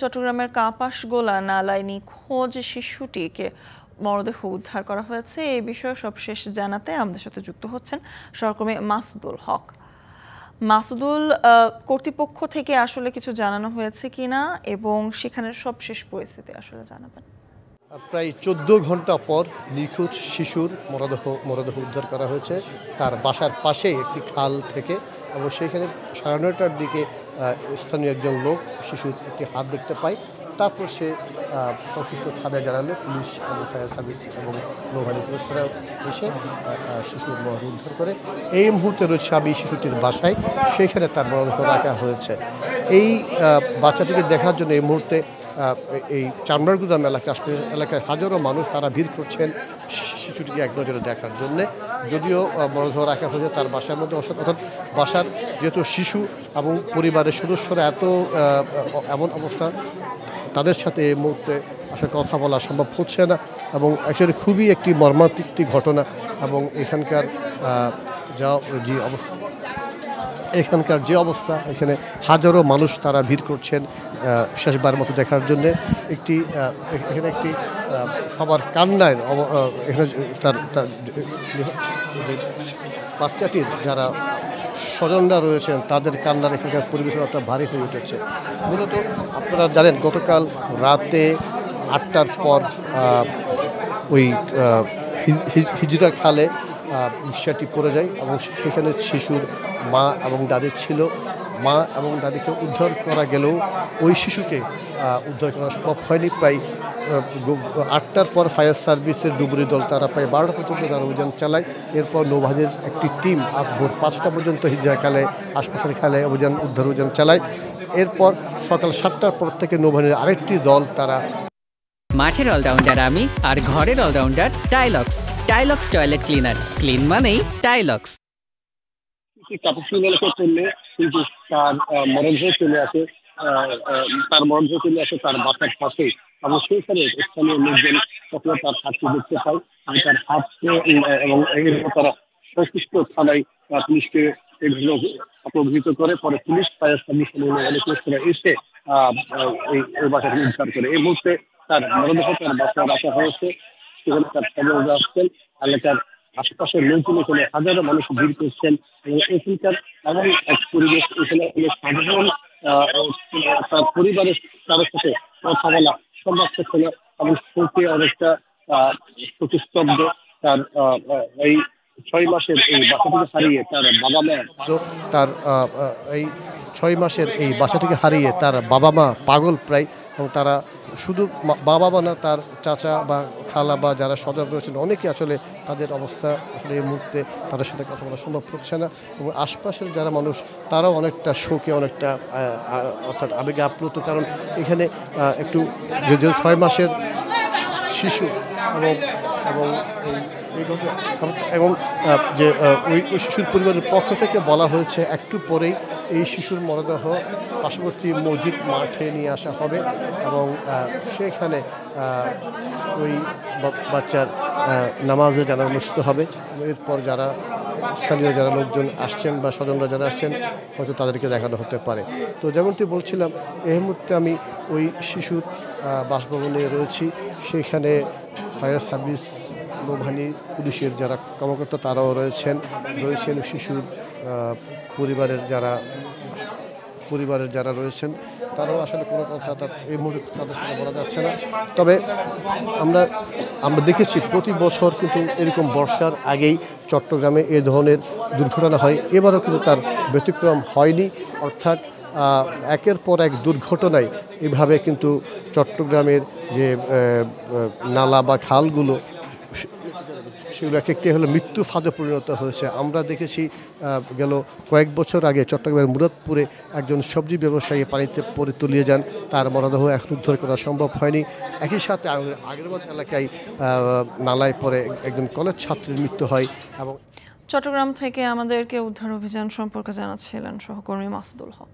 চট্টগ্রামের কাপাসগোলা নালায় নিখোঁজ শিশুটিকে মরদেহ উদ্ধার করা হয়েছে। এই বিষয়ে সবশেষ জানাতে আমাদের সাথে যুক্ত হচ্ছেন সহকর্মী মাসুদুল হক। মাসুদুল, কর্তৃপক্ষ থেকে আসলে কিছু জানানো হয়েছে কিনা এবং সেখানের সবশেষ পরিস্থিতি আসলে জানাবেন। প্রায় 14 ঘন্টা পর নিখোঁজ শিশুর মরদেহ উদ্ধার করা হয়েছে তার বাসার পাশেই একটি খাল থেকে, এবং সেখানে 9:30টার দিকে স্থানীয় একজন লোক শিশুর একটি হাত দেখতে পায়। তারপর সে সংশ্লিষ্ট থানায় জানালে পুলিশ এবং ফায়ার সার্ভিস এবং নৌবাহিনী সদস্যরা এসে শিশুর মরদেহ উদ্ধার করে। এই মুহূর্তে রয়েছে আমি শিশুটির বাসায়, সেখানে তার মরদেহ রাখা হয়েছে। এই বাচ্চাটিকে দেখার জন্য এই মুহূর্তে এই চামড়ারগুদাম এলাকায় হাজারো মানুষ তারা ভিড় করছেন শিশুটিকে এক নজরে দেখার জন্য। যদিও মরদেহ রাখা হয়েছে তার বাসার মধ্যে, অর্থাৎ বাসার যেহেতু শিশু এবং পরিবারের সদস্যরা এমন অবস্থা, তাদের সাথে এই মুহূর্তে আসলে কথা বলা সম্ভব হচ্ছে না, এবং আসলে খুবই একটি মর্মান্তিক একটি ঘটনা। এবং এখানকার যে অবস্থা এখানে হাজারো মানুষ তারা ভিড় করছেন শেষবার মতো দেখার জন্য। এখানে একটি সবার কান্নায় এখানে তার বাচ্চাটির যারা স্বজনরা রয়েছেন তাদের কান্নার এখানকার পরিবেশন একটা ভারী হয়ে উঠেছে। মূলত আপনারা জানেন গতকাল রাতে 8টার পর ওই হিজরা খালে রিকশাটি পড়ে যায় এবং সেখানে শিশুর মা এবং দাদি ছিল। মা এবং দাদিকে উদ্ধার করা গেলেও ওই শিশুকে উদ্ধার করা সম্ভব হয়নি। প্রায় 8টার পর ফায়ার সার্ভিসের ডুবুরি দল তারা প্রায় 12টা পর্যন্ত তারা অভিযান চালায়। এরপর নৌবাহিনীর একটি টিম আজ ভোর 5টা পর্যন্ত হিজরা খালে আশপাশের খালে উদ্ধার অভিযান চালায়। এরপর সকাল 7টার পর থেকে নৌবাহিনীর আরেকটি দল তারা মাঠের অলরাউন্ডার আমি আর ঘরের allrounder Tilex toilet cleaner, clean মানেই টাইলক্স। কাপাসগোলা করলে কিন্তু তার মরদেহ চলে আসে তার বাসার পাশে, এবং সেইখানে স্থানীয় লোকজন তখন তার হাতকে দেখতে পায়। আমি তার হাতকে এবং তারা সংশ্লিষ্ট থানায় পুলিশকে এগুলো অবহিত করে। পরে পুলিশ ফায়ার সার্ভিস এসে এই বাসাটি উদ্ধার করে। এই মুহূর্তে তার মরদেহ তার বাসায় রাখা হয়েছে। সেখানে তার স্বজনরা আসছেন, এলাকার আশপাশের লোকজন, এখানে হাজারো মানুষ ভিড় করছেন, এবং এখানকার এমন এক পরিবেশ, এখানে সাধারণ তার পরিবারের কারোর সাথে কথা বলা সম্ভব হচ্ছে না, এবং শোকে অনেকটা প্রতিস্তব্ধ। তার এই 6 মাসের এই বাচ্চাটিকে হারিয়ে তার বাবা মা পাগল প্রায়, এবং তারা শুধু বাবা মা না, তার চাচা বা খালা বা যারা স্বজন রয়েছেন অনেকে আসলে তাদের অবস্থা আসলে এই মুহূর্তে তাদের সাথে কথা বলা সম্ভব হচ্ছে না। এবং আশপাশের যারা মানুষ তারাও অনেকটা শোকে, অনেকটা অর্থাৎ আবেগে আপ্লুত, কারণ এখানে একটু যে 6 মাসের শিশু এবং যে ওই শিশুর পরিবারের পক্ষ থেকে বলা হয়েছে একটু পরেই এই শিশুর মরদেহ পার্শ্ববর্তী মসজিদ মাঠে নিয়ে আসা হবে, এবং সেখানে ওই বাচ্চার নামাজে জানা অনুষ্ঠিত হবে। এরপর যারা স্থানীয় যারা লোকজন আসছেন বা স্বজনরা যারা আসছেন হয়তো তাদেরকে দেখানো হতে পারে। তো যেমনটি বলছিলাম, এই মুহূর্তে আমি ওই শিশুর বাসভবনে রয়েছি। সেখানে ফায়ার সার্ভিস, নৌবাহিনী, পুলিশের যারা কর্মকর্তা তারাও রয়েছেন শিশুর পরিবারের যারা রয়েছেন তারাও আসলে কোনো কথা এই মুহূর্তে তাদের সাথে বলা যাচ্ছে না। তবে আমরা দেখেছি প্রতি বছর কিন্তু এরকম বর্ষার আগেই চট্টগ্রামে এ ধরনের দুর্ঘটনা হয়। এবারও কিন্তু তার ব্যতিক্রম হয়নি, অর্থাৎ একের পর এক দুর্ঘটনায় এভাবে কিন্তু চট্টগ্রামের যে নালা বা খালগুলো সেগুলো একটি হলো মৃত্যু ফাঁদে পরিণত হয়েছে। আমরা দেখেছি গেল কয়েক বছর আগে চট্টগ্রামের মুরাদপুরে একজন সবজি ব্যবসায়ী পানিতে পড়ে তলিয়ে যান, তার মরদেহ এখন উদ্ধার করা সম্ভব হয়নি। একই সাথে আগেরবাদ এলাকায় নালায় পড়ে একজন কলেজ ছাত্রীর মৃত্যু হয়। এবং চট্টগ্রাম থেকে আমাদেরকে উদ্ধার অভিযান সম্পর্কে জানাচ্ছিলেন সহকর্মী মাসুদুল হক।